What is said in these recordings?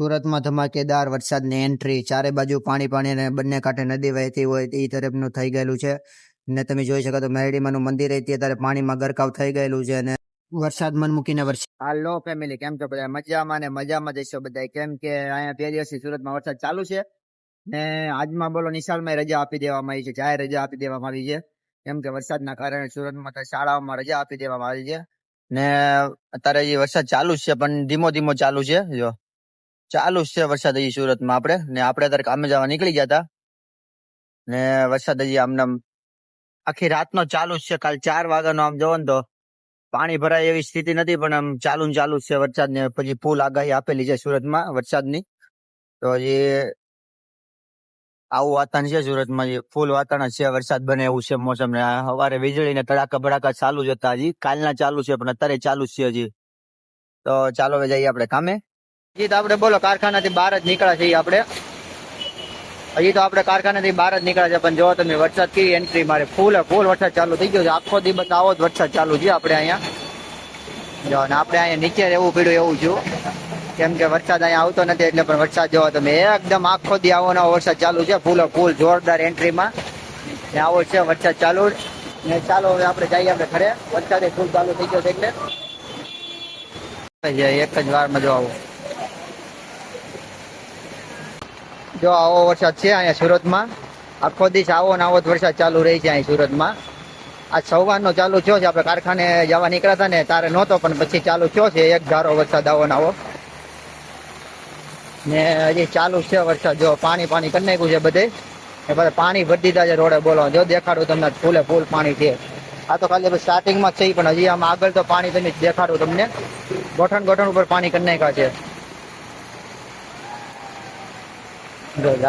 સુરતમાં ધમાકેદાર વરસાદની એન્ટ્રી, ચારે બાજુ પાણી પાણી અને બંને કાંઠે નદી વહેતી હોય એ તરફનું થઈ ગયેલું છે. ને તમે જોઈ શકો તો મેરડીમાનું મંદિર અત્યારે પાણીમાં ગરકાવ થઈ ગયેલું છે અને વરસાદ મન મૂકીને હાલો ફેમિલી, કેમ છો બધા? મજામાં ને મજામાં જઈશો બધા. કેમ કે અહીંયા 2 દિવસથી સુરતમાં વરસાદ ચાલુ છે ને આજમાં બોલો નિશાળમાં રજા આપી દેવામાં આવી છે, જાહેર રજા આપી દેવામાં આવી છે. કેમ કે વરસાદના કારણે સુરતમાં શાળાઓમાં રજા આપી દેવામાં આવી છે ને અત્યારે જે વરસાદ ચાલુ છે પણ ધીમો ધીમો ચાલુ છે. જો ચાલુ છે વરસાદ હજી સુરતમાં. આપણે અત્યારે કામે જવા નીકળી ગયા હતા ને વરસાદ હજી આમને આખી રાતનો ચાલુ છે. કાલ 4 વાગ્યાનો આમ જોવો ને તો પાણી ભરાય એવી સ્થિતિ નથી, પણ આમ ચાલુ જ છે વરસાદ ને. પછી ફૂલ આગાહી આપેલી છે સુરતમાં વરસાદની, તો હજી આવું વાતાવરણ છે સુરતમાં. જે ફૂલ વાતાવરણ છે, વરસાદ બને એવું છે મોસમ ને. સવારે વીજળી ને તડાકા ભડાકા ચાલુ જ હતા, હજી કાલના ચાલુ છે પણ અત્યારે ચાલુ જ છે હજી. તો ચાલો હવે જઈએ આપણે કામે. હજી તો આપણે બોલો કારખાનાથી બહાર જ નીકળ્યા છીએ આપણે કારખાનાથી બહાર જ નીકળ્યા છે, પણ જો તમે વરસાદ કેવી એન્ટ્રી મારે, ફૂલ વરસાદ ચાલુ થઈ ગયો છે. આખો દિવસ આવો જ વરસાદ ચાલુ છે આપણે અહીંયા. જો ને આપણે અહીંયા નીચે રહેવું પડ્યું એવું છું, કેમ કે વરસાદ અહીંયા આવતો નથી એટલે. પણ વરસાદ જોવો તમે, એકદમ આખો દી આવો નવો વરસાદ ચાલુ છે, ફૂલ જોરદાર એન્ટ્રીમાં ને આવો છે વરસાદ ચાલુ ને. ચાલો હવે આપણે જઈએ આપણે ઘરે. વરસાદ ફૂલ ચાલુ થઈ ગયો છે એટલે એક જ વારમાં જો આવું. જો આવો વરસાદ છે અહીંયા સુરતમાં. આખો દિવસ આવો ને આવો જ વરસાદ ચાલુ રહી છે અહીં સુરતમાં. આ સવારનો ચાલુ થયો છે. આપણે કારખાને જવા નીકળ્યા હતા ને તારે નહોતો, પણ પછી ચાલુ થયો છે એક ધારો વરસાદ આવો ને આવો ને. હજી ચાલુ છે વરસાદ. જો પાણી કરી નાખ્યું છે બધે. બધા પાણી ભરી દીધા છે રોડે. બોલો જો દેખાડું તમને, ફૂલ પાણી છે. આ તો ખાલી સ્ટાર્ટિંગમાં જ છે, પણ હજી આમ આગળ તો પાણી તમે દેખાડું તમને. ગોઠણ ઉપર પાણી કરી નાખ્યા છે.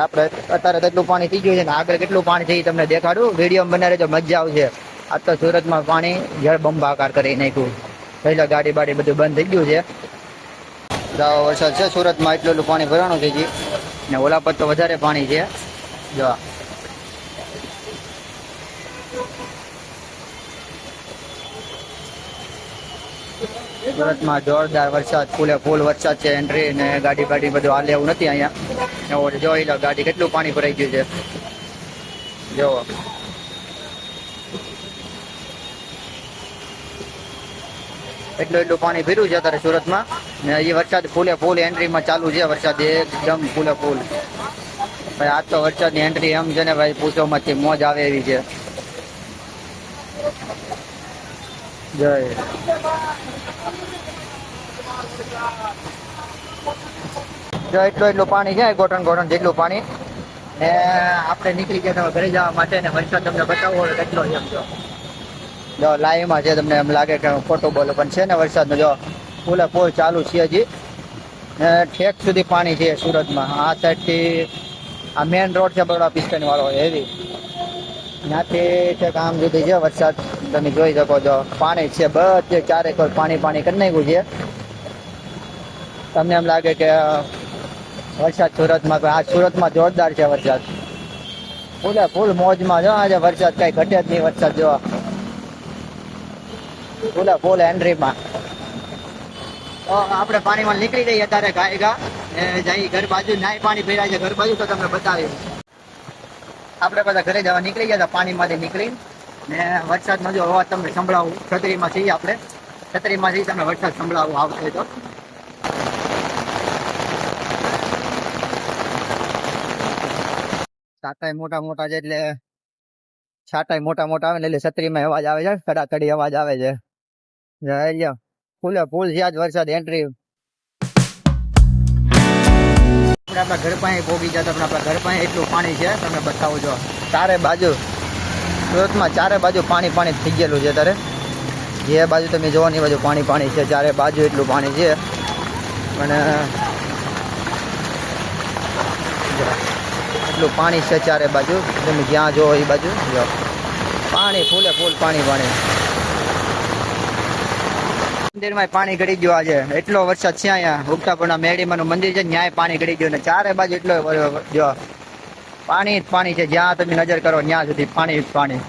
આપણે અત્યારે કેટલું પાણી થઈ ગયું છે ને આગળ કેટલું પાણી થઈ તમને દેખાડું. વિડીયો બનાવે તો મજા આવશે. આજ તો સુરતમાં પાણી જળબંબાકાર કરી નાખ્યું. પહેલા ગાડી બાડી બધું બંધ થઈ ગયું છે. વરસાદ છે સુરતમાં, એટલું પાણી ભરવાનું થઈ ગયું ને. ઓલા પર તો વધારે પાણી છે. જો સુરતમાં જોરદાર વરસાદ, ફૂલ વરસાદ છે. એન્ટ્રી ને ગાડી બાડી બધું હાલે એવું નથી અહીંયા. જોઈ લો ગાડી કેટલું પાણી ભરાઈ ગયું છે. જો એટલું પાણી ભર્યું છે અત્યારે સુરતમાં ને. હજી વરસાદ ફૂલ એન્ટ્રીમાં ચાલુ છે વરસાદ, એકદમ ફૂલ. ભાઈ આજ તો વરસાદની એન્ટ્રી એમ છે ને ભાઈ, પૂછોમાંથી મોજ આવે એવી છે. જય જો એટલું પાણી છે, ગોઠણ જેટલું પાણી ને. આપણે નીકળી ગયા ઘરે જવા માટે ને. વરસાદ તમને બતાવો કેટલો એમ જો લાઈવમાં છે. તમને એમ લાગે કે ખોટું બોલો, પણ છે ને વરસાદનો જો ફૂલ ચાલુ છે હજી ને. ઠેક સુધી પાણી છે સુરતમાં. આ સાઈડથી આ મેન રોડ છે બરોડા પિસ્ટન વાળો, એવી ત્યાંથી છે આમ સુધી છે વરસાદ. તમે જોઈ શકો છો પાણી છે બધે ચારે કોઈ પાણી કરી નાખ્યું છે. તમને એમ લાગે કે વરસાદ સુરતમાં, આ સુરતમાં જોરદાર છે વરસાદ. ફૂલ મોજમાં જો આજે વરસાદ, કઈ ઘટે જ નહીં વરસાદ. જો ફૂલ એન્ટ્રીમાં. તો આપણે પાણીમાં નીકળી જઈએ અત્યારે ગાયગા જઈ ઘર બાજુ. નાય પાણી ભર્યા છે ઘર બાજુ, તો તમને બતાવી. આપણે બધા ઘરે જવા નીકળી ગયા હતા પાણીમાંથી નીકળી ને. વરસાદમાં જો અવાજ તમને સંભળાવું. છત્રીમાં છીએ આપણે, છત્રીમાં જઈ તમને વરસાદ સંભળાવું આવશે તો. છાંટાઈ મોટા છે એટલે છાંટાઈ મોટા આવે ને એટલે છત્રીમાં અવાજ આવે છે, કડાકડી અવાજ આવે છે. ફૂલ છે આજ વરસાદ એન્ટ્રી. આપણા ઘર પાસે પોગી જતા, પણ આપણા ઘર પાસે એટલું પાણી છે તમને બતાવું. જો ચારે બાજુ સુરતમાં ચારે બાજુ પાણી થઈ ગયેલું છે અત્યારે. જે બાજુ તમે જોવો ને એ બાજુ પાણી છે. ચારે બાજુ એટલું પાણી છે. અને એટલું પાણી છે ચારે બાજુ. તમે જ્યાં જોવો એ બાજુ જો પાણી, ફૂલ પાણી. મંદિરમાં પાણી ગળી ગયું આજે. એટલો વરસાદ છે અહીંયા. ઉગતાપુરના મેરડીમાનું મંદિર છે, ન્યાય પાણી ગળી ગયું ને. ચારે બાજુ એટલો જો પાણી છે. જ્યાં તમે નજર કરો ત્યાં સુધી પાણી.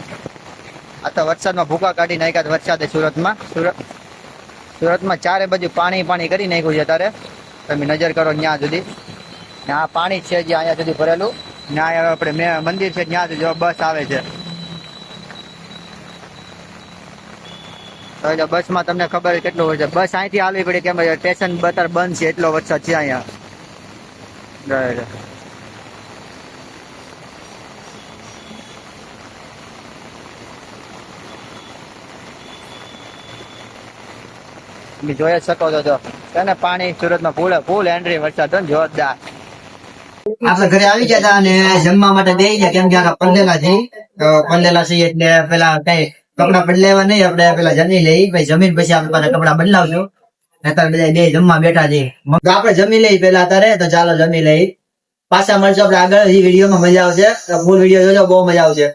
આ તો વરસાદમાં ભૂકા કાઢી નાખ્યા વરસાદે સુરતમાં ચારે બાજુ પાણી કરી નાખ્યું છે અત્યારે. તમે નજર કરો ત્યાં સુધી. ને આ પાણી છે જે અહીંયા સુધી ભરેલું. ને અહીંયા આપણે મંદિર છે ત્યાં સુધી બસ આવે છે. તો એટલે બસમાં તમને ખબર કેટલું હોય છે. બસ અહીંથી હાલવી પડે કેમ સ્ટેશન બતાર બંધ છે એટલો વરસાદ છે અહીંયા. તમે જોઈ શકો છો જો છે ને પાણી સુરતમાં ફૂલ એન્ટ્રી વરસાદ જોરદાર. આપડે ઘરે આવી ગયા હતા અને જમવા માટે બે ગયા કેમ કે આખા પંદેલા છે. પંદેલા છીએ એટલે પેલા કઈ કપડા બદલાવા નહીં, આપણે પેલા જમી લઈ, પછી જમીન પછી આપણે કપડા બદલાવશું. અત્યારે બધા બે જમવા બેઠા છે. આપણે જમી લઈ પેલા અત્યારે, તો ચાલો જમી લઈ. પાછા મળશો આપણે આગળ વિડીયોમાં. મજા આવશે, ફૂલ વિડીયો જોજો, બહુ મજા આવશે.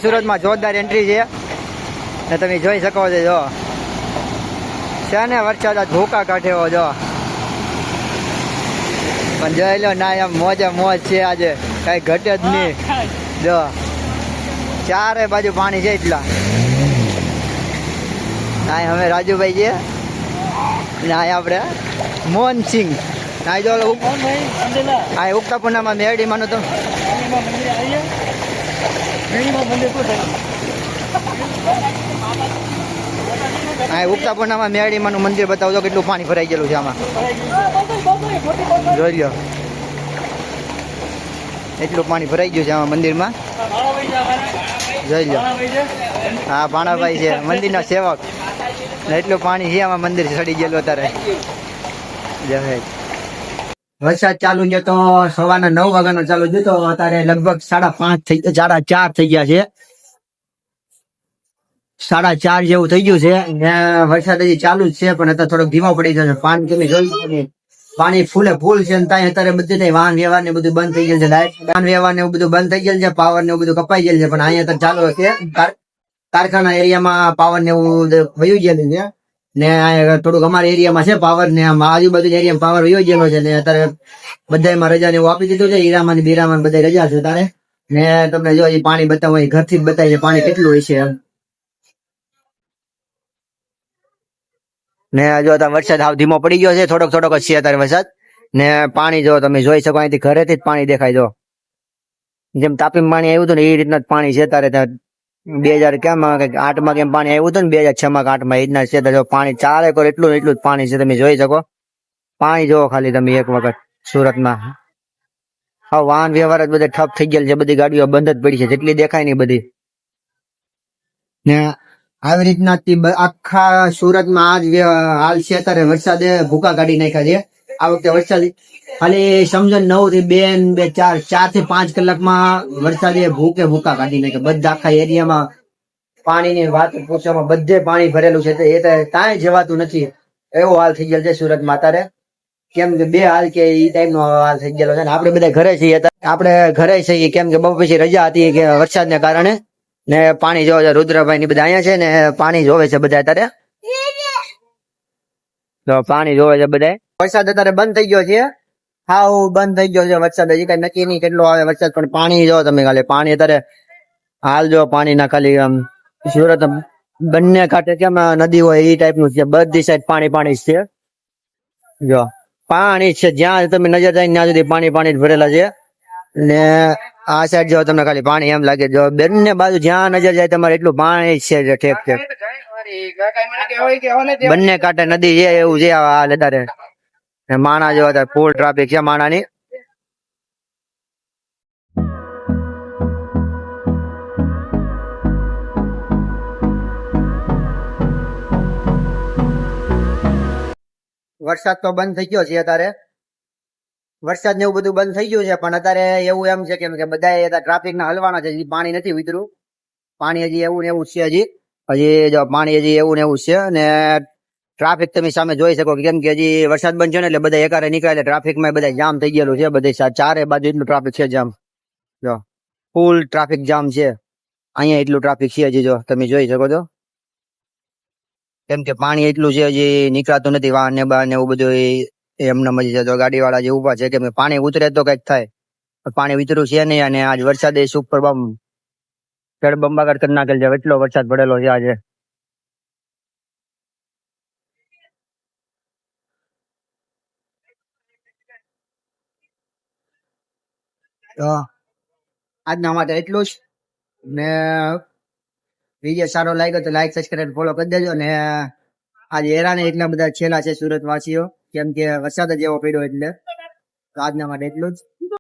સુરતમાં જોરદાર એન્ટ્રી છે ને તમે જોઈ શકો છો. જો છે ને વરસાદ ભૂકા કાઢ્યો જો, પણ જોઈ લો ના એમ મોજે મોજ છે આજે, કઈ ઘટે જ નહીં. જો ચારે બાજુ પાણી છે એટલા. ના અમે રાજુભાઈ છે ને આપણે મોહનસિંહ ના જો આ ઉગતા પૂર્ણમાં મેરડી માનું તો ઉગતા પૂર્ણમાં મેરડીમાનું મંદિર બતાવજો કેટલું પાણી ભરાઈ ગયેલું છે આમાં. જોઈ લો એટલું પાણી ભરાઈ ગયું છે આમાં મંદિરમાં. જોઈ લો હા ભાણાભાઈ છે મંદિરના સેવક. એટલું પાણી છે આમાં મંદિર ચડી ગયેલું અત્યારે. વરસાદ ચાલુ છે તો સવારના 9 વાગ્યાનો ચાલુ છે, તો અત્યારે લગભગ 4:30 થઈ ગયા છે. 4:30 જેવું થઈ ગયું છે ને વરસાદ હજી ચાલુ જ છે, પણ અત્યારે થોડોક ધીમો પડી ગયો છે. પાણી તમે જોઈ પાણી ફૂલે ફૂલ છે ને ત્યાં અત્યારે બધું વાહન વ્યવહાર ને બધું બંધ થઈ ગયેલું છે. વાહન વ્યવહાર ને એવું બધું બંધ થઈ ગયેલું છે, પાવર ને એવું બધું કપાઈ ગયેલું છે. પણ અહીંયા ચાલુ છે, કારખાના એરિયામાં પાવર ને એવું વયું ગયેલું છે ને થોડુંક અમારા એરિયામાં છે પાવર ને આજુબાજુ એરિયામાં પાવર વયો ગયેલો છે ને અત્યારે બધામાં રજા ને એવું આપી દીધું છે. હીરામાં ને બીરામાં બધા રજા છે તારે. ને તમને જો પાણી બતાવો ઘરથી જ બતાવીએ પાણી કેટલું હોય છે એમ. ને જો વરસાદ હાવ ધીમો પડી ગયો છે, થોડોક જ છે અત્યારે વરસાદ. ને પાણી જો તમે જોઈ શકો અહીંથી ઘરેથી જ પાણી દેખાય. જો જેમ તાપીમાં પાણી આવ્યું હતું ને એ રીતના જ પાણી છે તારે. 2008માં કેમ પાણી આવ્યું હતું ને 2006માં 8માં એ રીતના છે. જો પાણી ચારે કોર એટલું જ પાણી છે, તમે જોઈ શકો. પાણી જોવો ખાલી તમે એક વખત સુરતમાં. હા વાહન વ્યવહાર જ બધે ઠપ થઈ ગયેલ છે, બધી ગાડીઓ બંધ જ પડી છે, જેટલી દેખાય નહીં બધી. ને આવી રીતના આખા સુરતમાં આજ હાલ છે અત્યારે. વરસાદે ભૂકા કાઢી નાખ્યા છે આ વખતે. વરસાદ ખાલી સમજો 9 થી 2 4 થી 5 કલાકમાં વરસાદે ભૂકા કાઢી નાખ્યા. બધા આખા એરિયામાં પાણીની વાત પૂછવામાં બધે પાણી ભરેલું છે. એ તો કાંઈ જવાતું નથી, એવો હાલ થઈ ગયેલો છે સુરતમાં અત્યારે. કેમ કે 2 હાલ કે એ ટાઈપનો હાલ થઈ ગયેલો છે ને આપણે બધા ઘરે છીએ. આપણે ઘરે છીએ કેમ કે બપોર પછી રજા હતી કે વરસાદને કારણે. ને પાણી જોવે છે રુદ્રભાઈ ની બધા અહીંયા છે ને પાણી જોવે છે બધા અત્યારે. તો પાણી જોવે છે બધા. વરસાદ અત્યારે બંધ થઈ ગયો છે, હા બંધ થઈ ગયો છે વરસાદ. હજી કઈ નક્કી નહીં કેટલો આવે વરસાદ, પણ પાણી જો તમે ખાલી પાણી અત્યારે હાલ જો પાણી ના ખાલી આમ સુરત બંને કાંઠે કેમ નદી હોય એ ટાઈપનું છે. બધી સાઈડ પાણી છે. જો પાણી છે જ્યાં તમે નજર જાય ત્યાં સુધી પાણી જ ભરેલા છે. ને આ સાઈડ જો તમને ખાલી પાણી એમ લાગે. જો બંને બાજુ જ્યાં નજર જાય તમારે એટલું પાણી છે ઠેક ઠેક. બંને કાંઠે નદી છે એવું છે હાલ અત્યારે. માણા જો અત્યારે ફૂલ ટ્રાફિક છે માણાની. વરસાદ તો બંધ થઈ ગયો છે અત્યારે. વરસાદ ને એવું બધું બંધ થઈ ગયું છે, પણ અત્યારે એવું એમ છે કે બધા ટ્રાફિક ના હલવાના છે. હજી પાણી નથી ઉતર્યું. પાણી હજી એવું ને એવું છે હજી. હજી જો પાણી હજી એવું ને એવું છે, અને ટ્રાફિક તમે સામે જોઈ શકો કે કેમ કે હજી વરસાદ બંધ છે ને એટલે બધા એકારે નીકળે એટલે ટ્રાફિકમાં બધા જામ થઈ ગયેલું છે, બધે ચારે બાજુ એટલું ટ્રાફિક છે, જામ જો ફૂલ ટ્રાફિક જામ છે. અહીંયા એટલું ટ્રાફિક છે હજી, જો તમે જોઈ શકો છો, કેમ કે પાણી એટલું છે હજી નીકળાતું નથી, વાહન ને બહાર ને એવું બધું એમને મજી છે. તો ગાડી વાળા જે ઉભા છે કે પાણી ઉતરે તો કઈક થાય, પણ પાણી ઉતર્યું છે નહીં, અને આજ વરસાદ સુપર બમ બંબાકાર કરી નાખેલ છે, એટલો વરસાદ પડેલો છે આજે. તો આજના માટે એટલું જ, ને વિડીયો સારો લાગ્યો તો લાઈક સબસ્ક્રાઇબ ફોલો કરી દેજો. ને આજે હેરાને એટલા બધા છેલ્લા છે સુરત વાસીઓ, કેમ કે વરસાદ જ એવો પડ્યો એટલે. તો આજના માટે એટલું જ.